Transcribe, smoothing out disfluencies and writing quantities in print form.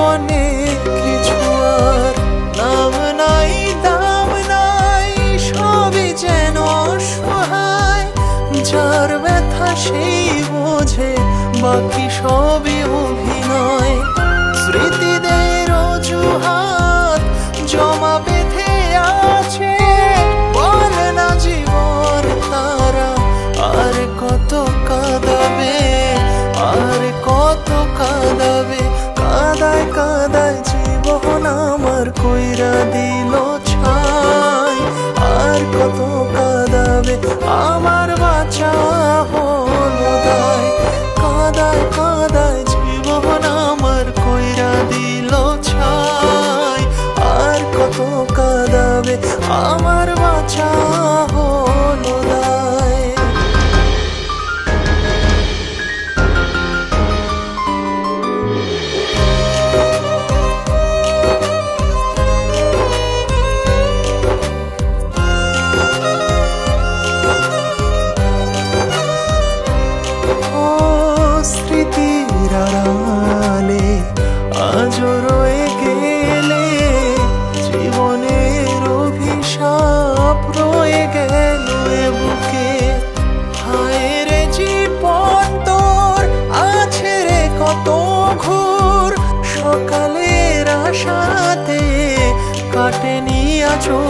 জীবনে কিছু আর নাম নাই দাম নাই, সবই যেন অসহায়। যার ব্যথা সেই বোঝে, বাকি সবই অভিনয়। স্মৃতিদের অজুহাত জমা বেঁধে আছে, বলে না জীবন তারা আর কত কাঁদাবে, আর কত কাঁদাবে। কাদায় কাদায় জীবন আমার কইরা দিল ছাই, আর কত কাঁদাবে আমার বাঁচা হলো দায়। কাদায় কাদায় জীবন আমার কইরা দিল ছাই, আর কত কাঁদাবে আমার বাঁচা হলো দায়। স্মৃতির আড়ালে আজও রয়ে গেলে, জীবনের অভিশাপ রয়ে গেল এ বুকে। হায় রে জীবন তোর আছে রে কত ঘোর, সকালের আশাতে কাটেনি আজও